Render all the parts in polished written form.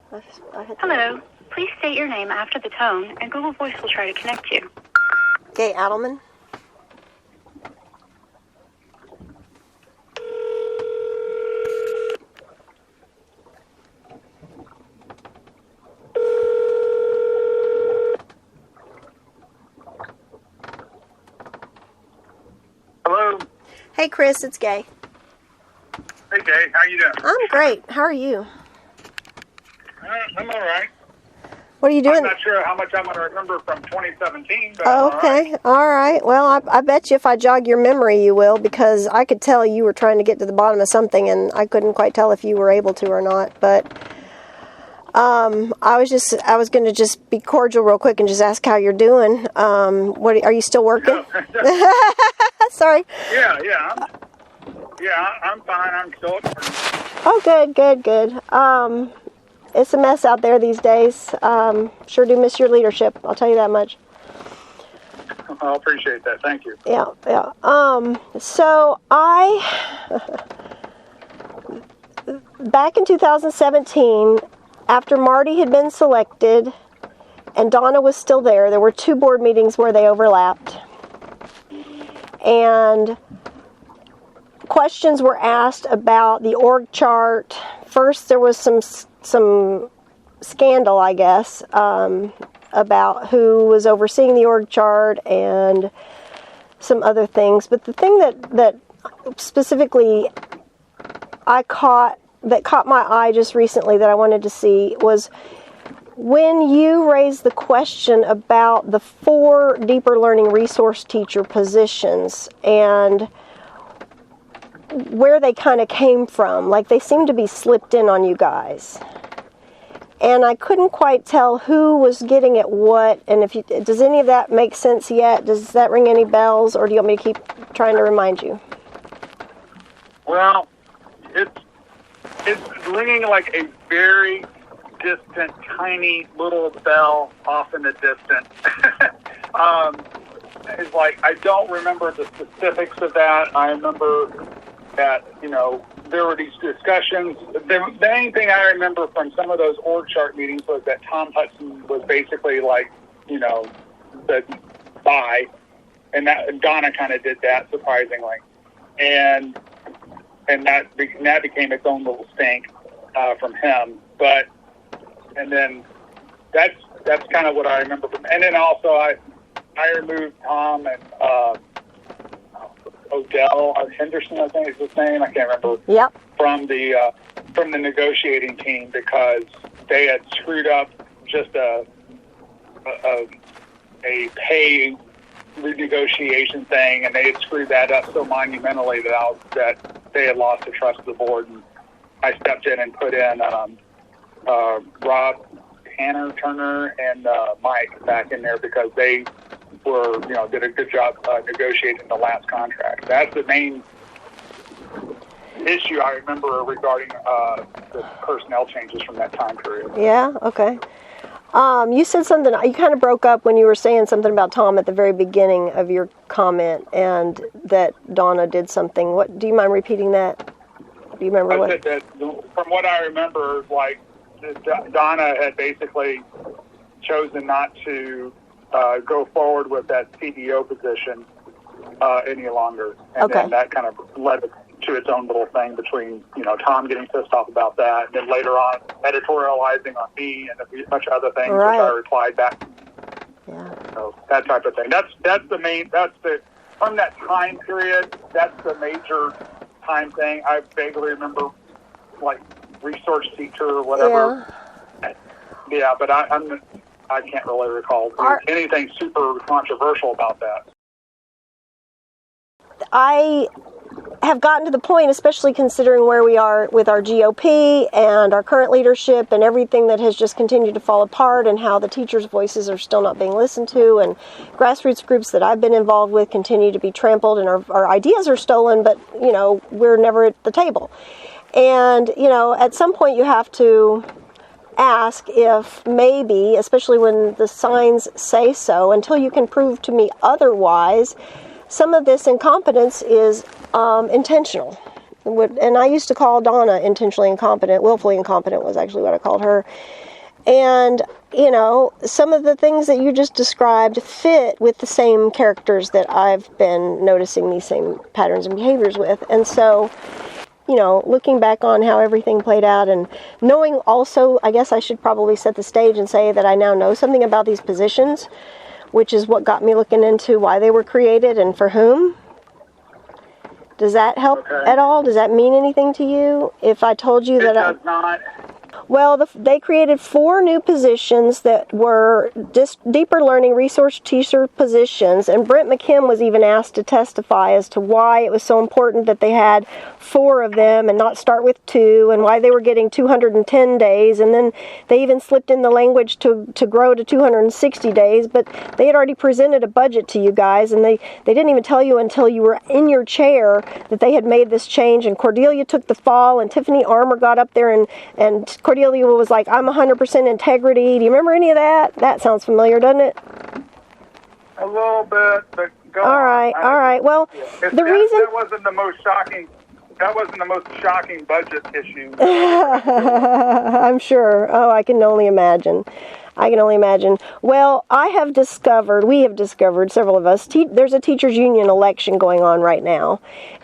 Hello. Please state your name after the tone, and Google Voice will try to connect you. Gay Adelman. Hello. Hey, Chris, it's Gay. Hey, Gay. How you doing? I'm great. How are you? I'm all right. What are you doing? I'm not sure how much I'm going to remember from 2017. But okay. All right. Well, I bet you if I jog your memory, you will, because I could tell you were trying to get to the bottom of something, and I couldn't quite tell if you were able to or not. But I was going to just be cordial real quick and just ask how you're doing. What are you still working? Sorry. Yeah. I'm fine. I'm still at work. Oh, good. It's a mess out there these days. Sure do miss your leadership, I'll tell you that much. I appreciate that. Thank you. Yeah. So back in 2017, after Marty had been selected and Donna was still there were 2 board meetings where they overlapped. And questions were asked about the org chart. First, there was some scandal, I guess, about who was overseeing the org chart and some other things. But the thing that specifically caught my eye just recently that I wanted to see was when you raised the question about the 4 deeper learning resource teacher positions and where they kind of came from. Like, they seemed to be slipped in on you guys. And I couldn't quite tell who was getting at what, and does any of that make sense yet? Does that ring any bells, or do you want me to keep trying to remind you? Well, it's ringing like a very distant, tiny little bell off in the distance. It's like, I don't remember the specifics of that. I remember that, there were these discussions. The main thing I remember from some of those org chart meetings was that Tom Hudson was basically like, said bye, and Donna kind of did that, surprisingly, and that became its own little stink from him. And then that's kind of what I remember from. And then also I removed Tom and Odell Henderson, I think is his name. I can't remember. Yep. From the negotiating team because they had screwed up just a pay renegotiation thing, and they had screwed that up so monumentally that they had lost the trust of the board. And I stepped in and put in Rob Turner and Mike back in there because they were, did a good job negotiating the last contract. That's the main issue I remember regarding the personnel changes from that time period. Yeah, okay. You said something, you kind of broke up when you were saying something about Tom at the very beginning of your comment, and that Donna did something. What, do you mind repeating that? Do you remember what? I said that, from what I remember, like, Donna had basically chosen not to go forward with that CDO position any longer. And then that kind of led to its own little thing between, Tom getting pissed off about that, and then later on editorializing on me and a bunch of other things, which I replied back. Yeah. So that type of thing. From that time period, that's the major time thing. I vaguely remember, like, resource teacher or whatever. Yeah, but I can't really recall anything super controversial about that. I have gotten to the point, especially considering where we are with our GOP and our current leadership and everything that has just continued to fall apart, and how the teachers' voices are still not being listened to, and grassroots groups that I've been involved with continue to be trampled, and our ideas are stolen, but, we're never at the table. And, at some point you have to ask if maybe, especially when the signs say so, until you can prove to me otherwise, some of this incompetence is intentional. and I used to call Donna intentionally incompetent. Willfully incompetent was actually what I called her. And, you know, some of the things that you just described fit with the same characters that I've been noticing these same patterns and behaviors with. And so, you know, looking back on how everything played out and knowing also, I guess I should probably set the stage and say that I now know something about these positions, which is what got me looking into why they were created and for whom. Does that help at all? Does that mean anything to you? If I told you that It does not. Well, they created 4 new positions that were deeper learning resource teacher positions, and Brent McKim was even asked to testify as to why it was so important that they had 4 of them and not start with 2, and why they were getting 210 days, and then they even slipped in the language to grow to 260 days, but they had already presented a budget to you guys, and they didn't even tell you until you were in your chair that they had made this change, and Cordelia took the fall, and Tiffany Armour got up there, and Cordelia was like, I'm 100% integrity. Do you remember any of that? That sounds familiar, doesn't it? A little bit, but go all right, on. All right. Well, the reason that wasn't the most shocking. That wasn't the most shocking budget issue. I'm sure. Oh, I can only imagine. Well, we have discovered, several of us, there's a teachers union election going on right now,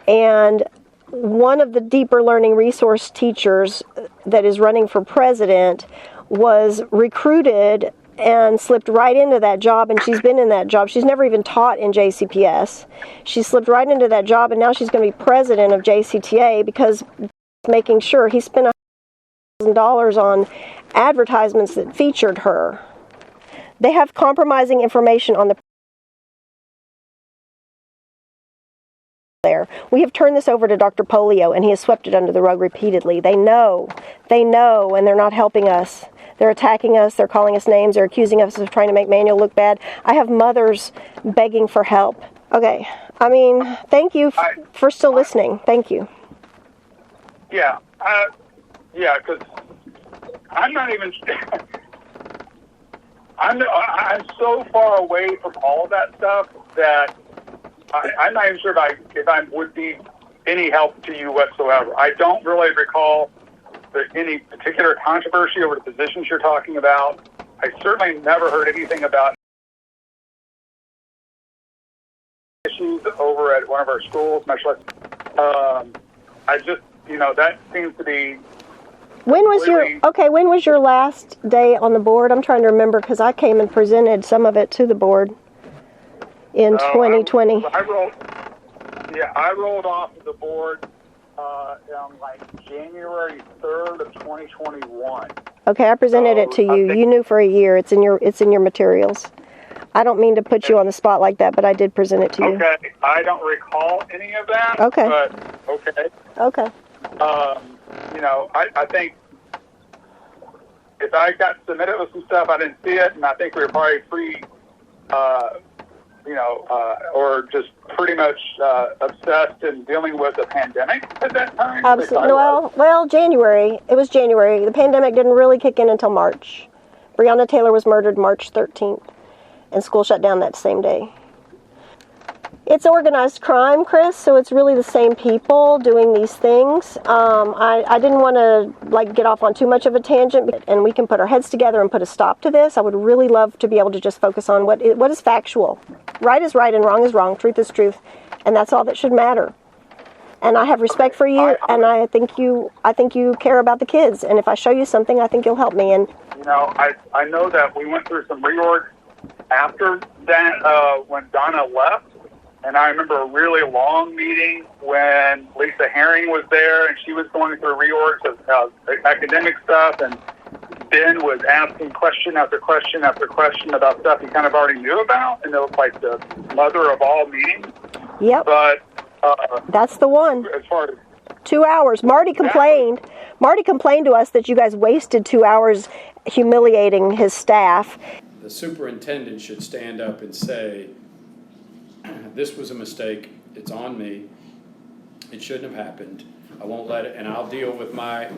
and one of the deeper learning resource teachers that is running for president was recruited and slipped right into that job, and she's been in that job. She's never even taught in JCPS. She slipped right into that job, and now she's going to be president of JCTA because making sure he spent $1,000 on advertisements that featured her. They have compromising information on the there. We have turned this over to Dr. Polio, and he has swept it under the rug repeatedly. They know, and they're not helping us. They're attacking us, they're calling us names, they're accusing us of trying to make Manuel look bad. I have mothers begging for help. Okay, I mean, thank you for still listening. Thank you. Yeah, because I'm not even... I'm so far away from all of that stuff that I'm not even sure if I would be any help to you whatsoever. I don't really recall any particular controversy over the positions you're talking about. I certainly never heard anything about issues over at one of our schools, much less. I just, that seems to be. When was your last day on the board? I'm trying to remember because I came and presented some of it to the board in 2020. I rolled off the board on January 3rd of 2021. Okay, I presented it to you. You knew for a year. It's in your materials. I don't mean to put you on the spot like that, but I did present it to you. Okay, I don't recall any of that. Okay. But okay. Okay. I think if I got submitted with some stuff, I didn't see it, and I think we were probably free, or just pretty much obsessed and dealing with a pandemic at that time. Absolutely. Well, January. It was January. The pandemic didn't really kick in until March. Breonna Taylor was murdered March 13th, and school shut down that same day. It's organized crime, Chris, so it's really the same people doing these things. I didn't want to get off on too much of a tangent, and we can put our heads together and put a stop to this. I would really love to be able to just focus on what is factual. Right is right and wrong is wrong, truth is truth, and that's all that should matter. And I have respect for you, and I think you care about the kids, and if I show you something, I think you'll help me. And I know that we went through some reorg after that when Donna left. And I remember a really long meeting when Lisa Herring was there, and she was going through reorgs of academic stuff, and Ben was asking question after question after question about stuff he kind of already knew about, and it was like the mother of all meetings. Yep. But that's the one. As far as 2 hours, Marty complained to us that you guys wasted 2 hours humiliating his staff. The superintendent should stand up and say, this was a mistake, it's on me, it shouldn't have happened, I won't let it, and I'll deal with my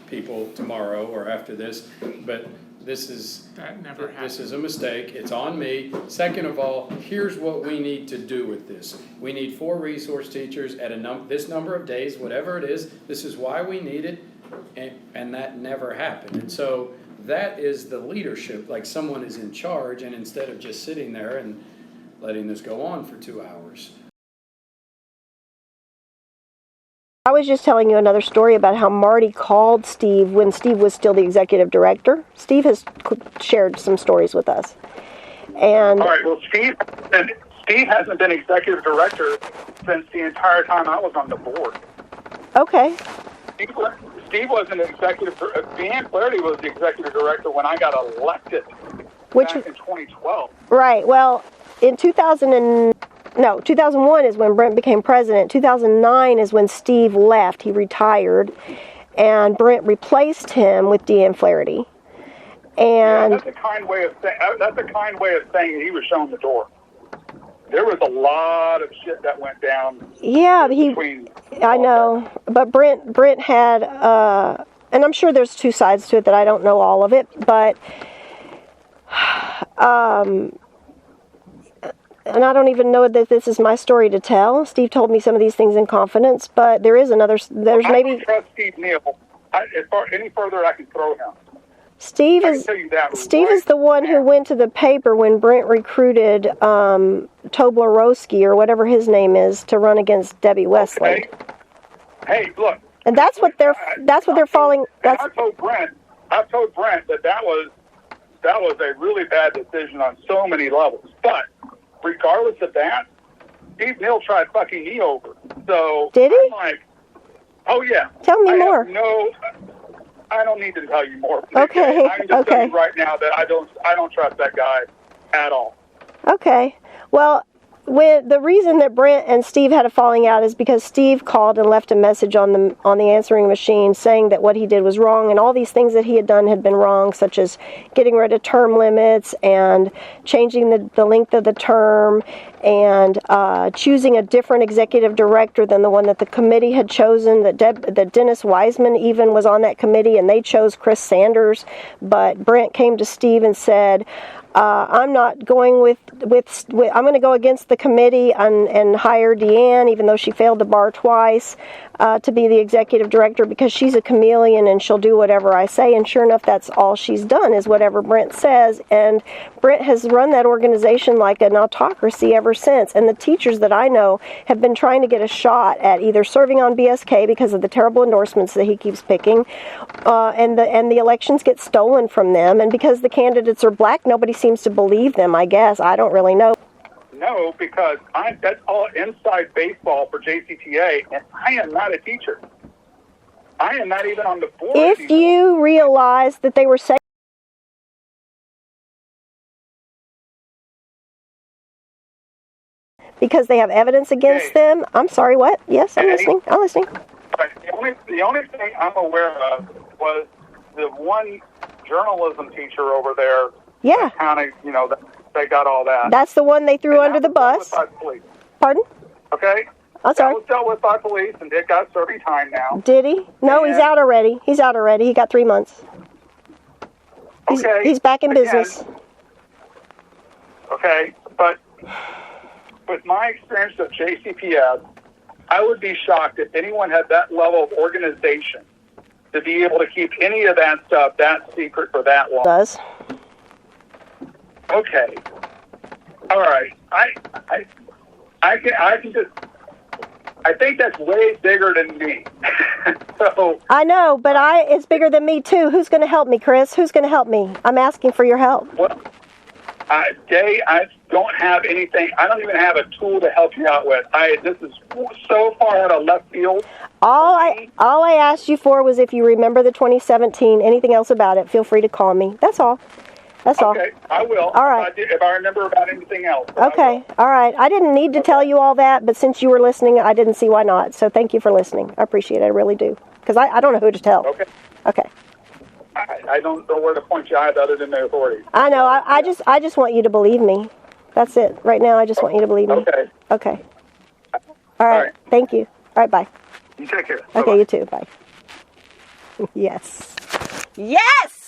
people tomorrow or after this, but That never happened. This is a mistake. It's on me. Second of all, here's what we need to do with this. We need 4 resource teachers at this number of days, whatever it is. This is why we need it, and that never happened. And so that is the leadership, like someone is in charge, and instead of just sitting there and letting this go on for 2 hours. I was just telling you another story about how Marty called Steve when Steve was still the executive director. Steve has shared some stories with us. And all right, well, Steve hasn't been executive director since the entire time I was on the board. Okay. Steve wasn't an executive. Deanne Flaherty was the executive director when I got elected back in 2012. Right. Well, in 2001 is when Brent became president. 2009 is when Steve left. He retired, and Brent replaced him with Deanne Flaherty. And that's a kind way of saying he was shown the door. There was a lot of shit that went down. Yeah, I know, but Brent had, and I'm sure there's 2 sides to it that I don't know all of it, but. And I don't even know that this is my story to tell. Steve told me some of these things in confidence, but there is another. There's I maybe. don't trust Steve Neal. Any further, I can throw him. Steve is the one who went to the paper when Brent recruited Toblerowski or whatever his name is to run against Debbie Westland. Okay. Hey, look. And that's what they're falling. I've told Brent that was a really bad decision on so many levels, but. Regardless of that, Steve Neal tried fucking me over. So did he? I'm like, oh yeah. Tell me more. I don't need to tell you more. Okay. I can just tell you right now that I don't trust that guy at all. Okay. Well, the reason that Brent and Steve had a falling out is because Steve called and left a message on the answering machine saying that what he did was wrong, and all these things that he had done had been wrong, such as getting rid of term limits and changing the length of the term and choosing a different executive director than the one that the committee had chosen. That Dennis Wiseman even was on that committee, and they chose Chris Sanders. But Brent came to Steve and said, I'm not going with I'm going to go against the committee and hire Deanne, even though she failed the bar twice, to be the executive director because she's a chameleon and she'll do whatever I say. And sure enough, that's all she's done is whatever Brent says. And Brent has run that organization like an autocracy ever since. And the teachers that I know have been trying to get a shot at either serving on BSK because of the terrible endorsements that he keeps picking, and the elections get stolen from them. And because the candidates are black, nobody seems to believe them, I guess. I don't really know. No, because that's all inside baseball for JCPA, and I am not a teacher. I am not even on the board. If you realize that they were saying because they have evidence against them. I'm sorry, what? Yes, I'm listening. I'm listening. The only thing I'm aware of was the one journalism teacher over there. Yeah. Kind of, they got all that. That's the one they threw under the bus. Pardon? Okay. I'm sorry. That was dealt with by police, and Dick got serving time now. Did he? No, he's out already. He's out already. He got 3 months. He's back in business. Okay, but with my experience of JCPS, I would be shocked if anyone had that level of organization to be able to keep any of that stuff that secret for that long. Does. Okay. All right. I can just. I think that's way bigger than me. So I know, but it's bigger than me too. Who's going to help me, Chris? Who's going to help me? I'm asking for your help. Well, Jay, I don't have anything. I don't even have a tool to help you out with. This is so far out of left field. All I asked you for was if you remember the 2017. Anything else about it? Feel free to call me. That's all. That's all. Okay, I will. All right. If I remember about anything else. Okay, all right. I didn't need to tell you all that, but since you were listening, I didn't see why not. So thank you for listening. I appreciate it. I really do. Because I don't know who to tell. Okay. Okay. I don't know where to point you at other than the authorities. I know. I just want you to believe me. That's it. Right now, I just want you to believe me. Okay. Okay. All right. Thank you. All right, bye. You take care. Okay, Bye-bye. you too. Bye. Yes. Yes!